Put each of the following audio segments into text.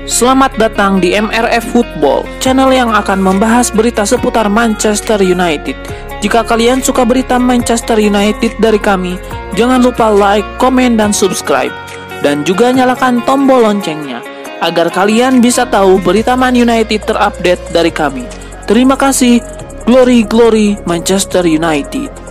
Selamat datang di MRF Football, channel yang akan membahas berita seputar Manchester United. Jika kalian suka berita Manchester United dari kami, jangan lupa like, komen, dan subscribe. Dan juga nyalakan tombol loncengnya, agar kalian bisa tahu berita Man United terupdate dari kami. Terima kasih, Glory Glory Manchester United.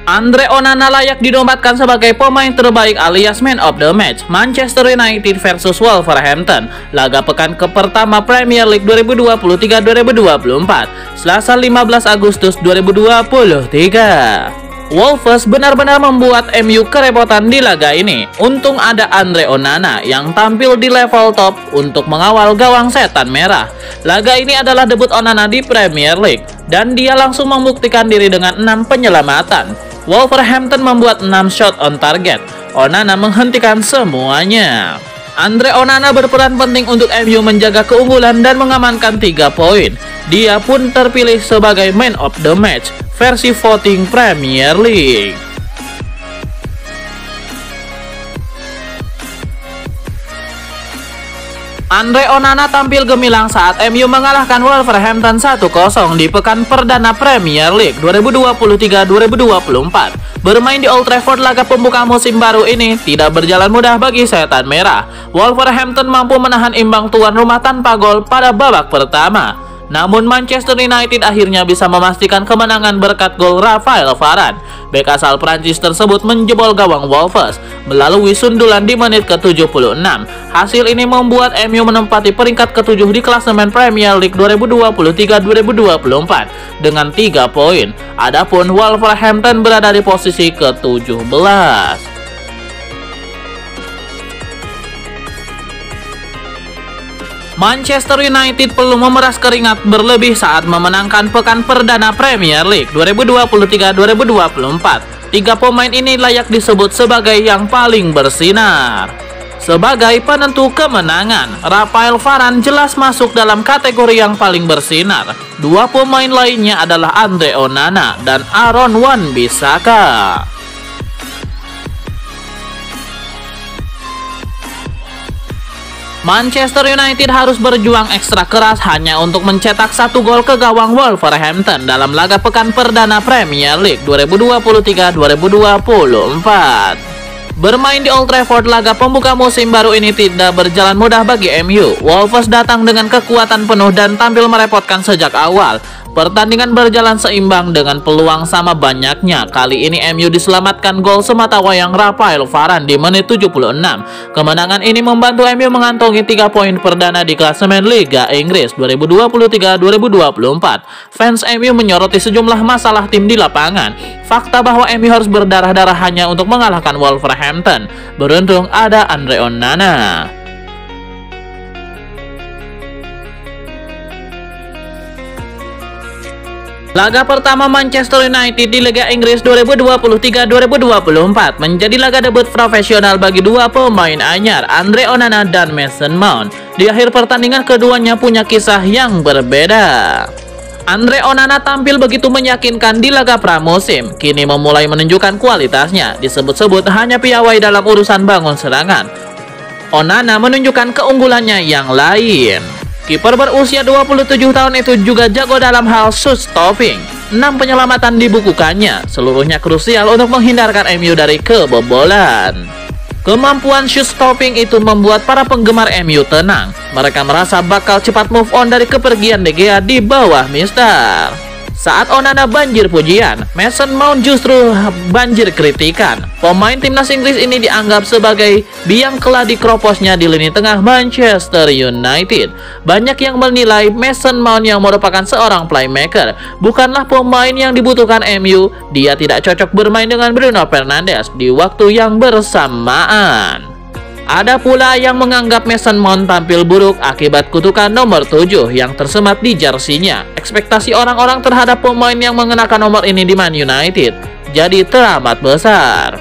Andre Onana layak dinobatkan sebagai pemain terbaik alias Man of the Match Manchester United versus Wolverhampton, laga pekan pertama Premier League 2023-2024, Selasa 15 Agustus 2023. Wolves benar-benar membuat MU kerepotan di laga ini. Untung ada Andre Onana yang tampil di level top untuk mengawal gawang setan merah. Laga ini adalah debut Onana di Premier League, dan dia langsung membuktikan diri dengan 6 penyelamatan. Wolverhampton membuat 6 shot on target. Onana menghentikan semuanya. Andre Onana berperan penting untuk MU menjaga keunggulan dan mengamankan 3 poin. Dia pun terpilih sebagai Man of the Match versi voting Premier League. Andre Onana tampil gemilang saat MU mengalahkan Wolverhampton 1-0 di pekan perdana Premier League 2023-2024. Bermain di Old Trafford, laga pembuka musim baru ini tidak berjalan mudah bagi setan merah. Wolverhampton mampu menahan imbang tuan rumah tanpa gol pada babak pertama. Namun Manchester United akhirnya bisa memastikan kemenangan berkat gol Raphael Varane. Bek asal Prancis tersebut menjebol gawang Wolves melalui sundulan di menit ke-76. Hasil ini membuat MU menempati peringkat ke-7 di klasemen Premier League 2023-2024 dengan 3 poin. Adapun Wolverhampton berada di posisi ke-17. Manchester United perlu memeras keringat berlebih saat memenangkan pekan perdana Premier League 2023-2024. 3 pemain ini layak disebut sebagai yang paling bersinar. Sebagai penentu kemenangan, Raphael Varane jelas masuk dalam kategori yang paling bersinar. 2 pemain lainnya adalah Andre Onana dan Aaron Wan-Bissaka. Manchester United harus berjuang ekstra keras hanya untuk mencetak 1 gol ke gawang Wolverhampton dalam laga pekan perdana Premier League 2023-2024. Bermain di Old Trafford, laga pembuka musim baru ini tidak berjalan mudah bagi MU. Wolves datang dengan kekuatan penuh dan tampil merepotkan sejak awal. Pertandingan berjalan seimbang dengan peluang sama banyaknya. Kali ini MU diselamatkan gol sematawayang Raphael Varane di menit 76. Kemenangan ini membantu MU mengantongi 3 poin perdana di klasemen Liga Inggris 2023-2024. Fans MU menyoroti sejumlah masalah tim di lapangan. Fakta bahwa MU harus berdarah-darah hanya untuk mengalahkan Wolverhampton. Beruntung ada Andre Onana. Laga pertama Manchester United di Liga Inggris 2023-2024 menjadi laga debut profesional bagi 2 pemain anyar, Andre Onana dan Mason Mount. Di akhir pertandingan, keduanya punya kisah yang berbeda. Andre Onana tampil begitu meyakinkan di laga pramusim, kini memulai menunjukkan kualitasnya. Disebut-sebut hanya piawai dalam urusan bangun serangan. Onana menunjukkan keunggulannya yang lain. Kiper berusia 27 tahun itu juga jago dalam hal shoot stopping. 6 penyelamatan dibukukannya, seluruhnya krusial untuk menghindarkan MU dari kebobolan. Kemampuan shoot stopping itu membuat para penggemar MU tenang. Mereka merasa bakal cepat move on dari kepergian De Gea di bawah Mister. Saat Onana banjir pujian, Mason Mount justru banjir kritikan. Pemain timnas Inggris ini dianggap sebagai biang keladi kroposnya di lini tengah Manchester United. Banyak yang menilai Mason Mount yang merupakan seorang playmaker bukanlah pemain yang dibutuhkan MU. Dia tidak cocok bermain dengan Bruno Fernandes di waktu yang bersamaan. Ada pula yang menganggap Mason Mount tampil buruk akibat kutukan nomor 7 yang tersemat di jersinya. Ekspektasi orang-orang terhadap pemain yang mengenakan nomor ini di Man United jadi teramat besar.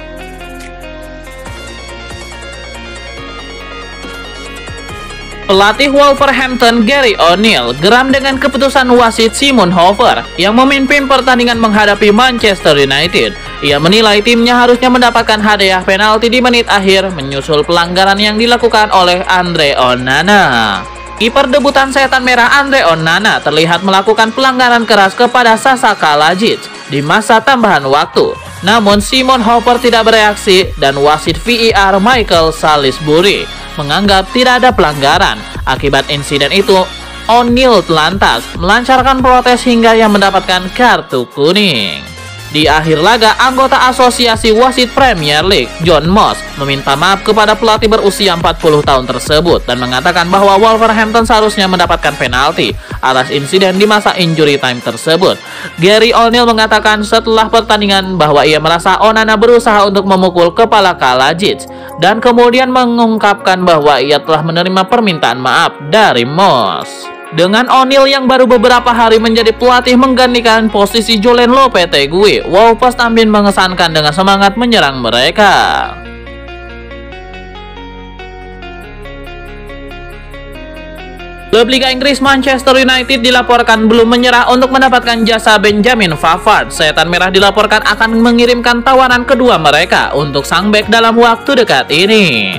Pelatih Wolverhampton Gary O'Neil geram dengan keputusan wasit Simon Hofer yang memimpin pertandingan menghadapi Manchester United. Ia menilai timnya harusnya mendapatkan hadiah penalti di menit akhir menyusul pelanggaran yang dilakukan oleh Andre Onana. Kiper debutan Setan Merah Andre Onana terlihat melakukan pelanggaran keras kepada Sasa Kalajic di masa tambahan waktu. Namun Simon Hofer tidak bereaksi dan wasit VAR Michael Salisbury menganggap tidak ada pelanggaran. Akibat insiden itu, O'Neil lantas melancarkan protes hingga ia mendapatkan kartu kuning. Di akhir laga, anggota Asosiasi Wasit Premier League, John Moss, meminta maaf kepada pelatih berusia 40 tahun tersebut dan mengatakan bahwa Wolverhampton seharusnya mendapatkan penalti atas insiden di masa injury time tersebut. Gary O'Neil mengatakan setelah pertandingan bahwa ia merasa Onana berusaha untuk memukul kepala Kalajic dan kemudian mengungkapkan bahwa ia telah menerima permintaan maaf dari Moss. Dengan O'Neil yang baru beberapa hari menjadi pelatih menggantikan posisi Julen Lopetegui, Wolves tampil mengesankan dengan semangat menyerang mereka. Klub Liga Inggris Manchester United dilaporkan belum menyerah untuk mendapatkan jasa Benjamin Pavard. Setan Merah dilaporkan akan mengirimkan tawaran kedua mereka untuk sang bek dalam waktu dekat ini.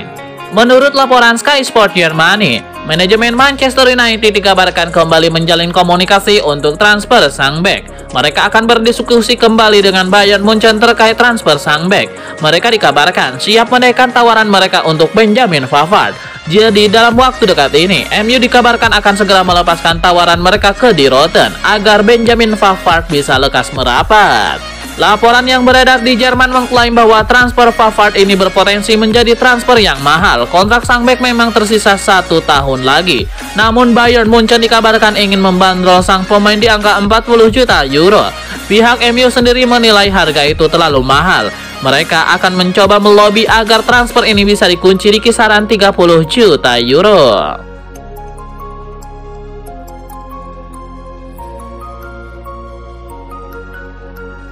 Menurut laporan Sky Sport Germany, manajemen Manchester United dikabarkan kembali menjalin komunikasi untuk transfer sang bek. Mereka akan berdiskusi kembali dengan Bayern Munchen terkait transfer sang bek. Mereka dikabarkan siap menaikkan tawaran mereka untuk Benjamin Pavard. Jadi dalam waktu dekat ini, MU dikabarkan akan segera melepaskan tawaran mereka ke Die Roten agar Benjamin Pavard bisa lekas merapat. Laporan yang beredar di Jerman mengklaim bahwa transfer Pavard ini berpotensi menjadi transfer yang mahal. Kontrak sang bek memang tersisa 1 tahun lagi. Namun Bayern Munchen dikabarkan ingin membandrol sang pemain di angka 40 juta euro. Pihak MU sendiri menilai harga itu terlalu mahal. Mereka akan mencoba melobi agar transfer ini bisa dikunci di kisaran 30 juta euro.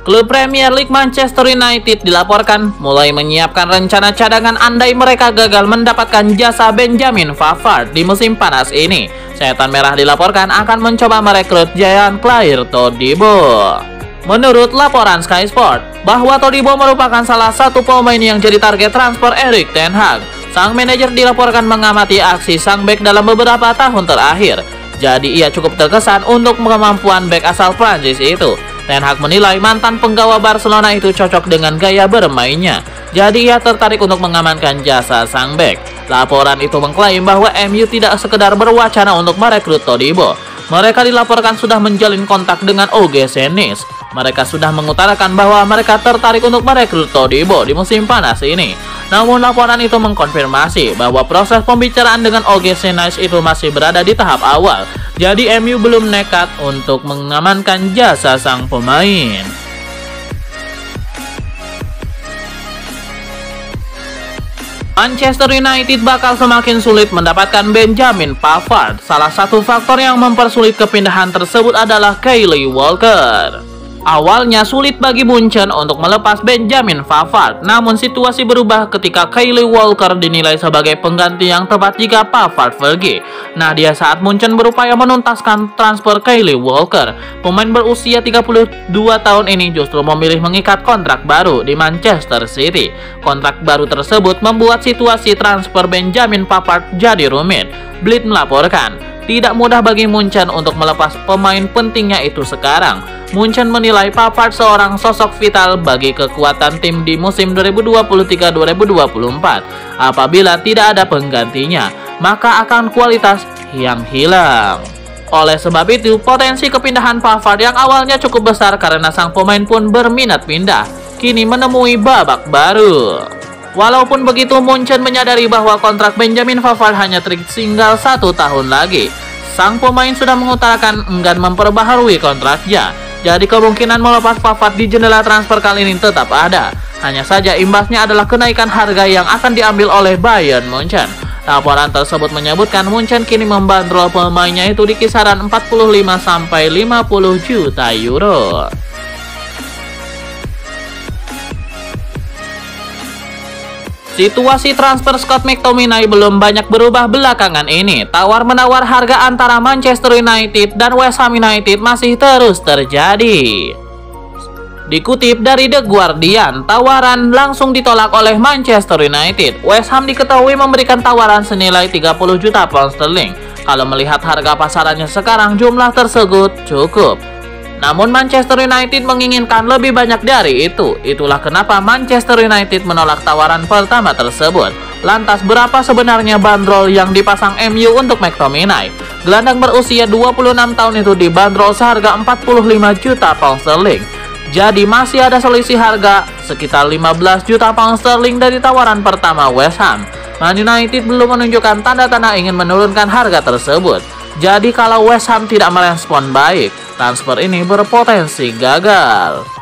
Klub Premier League Manchester United dilaporkan mulai menyiapkan rencana cadangan andai mereka gagal mendapatkan jasa Benjamin Pavard di musim panas ini. Setan Merah dilaporkan akan mencoba merekrut Jean Claire Todibo. Menurut laporan Sky Sport, bahwa Todibo merupakan salah satu pemain yang jadi target transfer Erik ten Hag. Sang manajer dilaporkan mengamati aksi sang bek dalam beberapa tahun terakhir. Jadi ia cukup terkesan untuk kemampuan bek asal Prancis itu. Ten Hag menilai mantan penggawa Barcelona itu cocok dengan gaya bermainnya. Jadi ia tertarik untuk mengamankan jasa sang bek. Laporan itu mengklaim bahwa MU tidak sekedar berwacana untuk merekrut Todibo. Mereka dilaporkan sudah menjalin kontak dengan OG Senis. Mereka sudah mengutarakan bahwa mereka tertarik untuk merekrut Todibo di musim panas ini. Namun laporan itu mengkonfirmasi bahwa proses pembicaraan dengan OG Senis itu masih berada di tahap awal. Jadi MU belum nekat untuk mengamankan jasa sang pemain. Manchester United bakal semakin sulit mendapatkan Benjamin Pavard. Salah satu faktor yang mempersulit kepindahan tersebut adalah Kyle Walker. Awalnya sulit bagi Munchen untuk melepas Benjamin Pavard, namun situasi berubah ketika Kyle Walker dinilai sebagai pengganti yang tepat jika Pavard pergi. Nah, dia saat Munchen berupaya menuntaskan transfer Kyle Walker. Pemain berusia 32 tahun ini justru memilih mengikat kontrak baru di Manchester City. Kontrak baru tersebut membuat situasi transfer Benjamin Pavard jadi rumit. Bleed melaporkan, tidak mudah bagi Munchen untuk melepas pemain pentingnya itu sekarang. Munchen menilai Pavard seorang sosok vital bagi kekuatan tim di musim 2023-2024. Apabila tidak ada penggantinya, maka akan kualitas yang hilang. Oleh sebab itu, potensi kepindahan Pavard yang awalnya cukup besar karena sang pemain pun berminat pindah, kini menemui babak baru. Walaupun begitu, Munchen menyadari bahwa kontrak Benjamin Pavard hanya tertinggal 1 tahun lagi. Sang pemain sudah mengutarakan enggan memperbaharui kontraknya. Jadi kemungkinan melepas Pavard di jendela transfer kali ini tetap ada. Hanya saja imbasnya adalah kenaikan harga yang akan diambil oleh Bayern Munchen. Laporan tersebut menyebutkan Munchen kini membandrol pemainnya itu di kisaran 45-50 juta euro. Situasi transfer Scott McTominay belum banyak berubah belakangan ini. Tawar-menawar harga antara Manchester United dan West Ham United masih terus terjadi. Dikutip dari The Guardian, tawaran langsung ditolak oleh Manchester United. West Ham diketahui memberikan tawaran senilai 30 juta pound sterling. Kalau melihat harga pasarannya sekarang, jumlah tersebut cukup. Namun Manchester United menginginkan lebih banyak dari itu. Itulah kenapa Manchester United menolak tawaran pertama tersebut. Lantas berapa sebenarnya bandrol yang dipasang MU untuk McTominay? Gelandang berusia 26 tahun itu dibanderol seharga 45 juta pound sterling. Jadi masih ada selisih harga sekitar 15 juta pound sterling dari tawaran pertama West Ham. Man United belum menunjukkan tanda-tanda ingin menurunkan harga tersebut. Jadi kalau West Ham tidak merespon baik, transfer ini berpotensi gagal.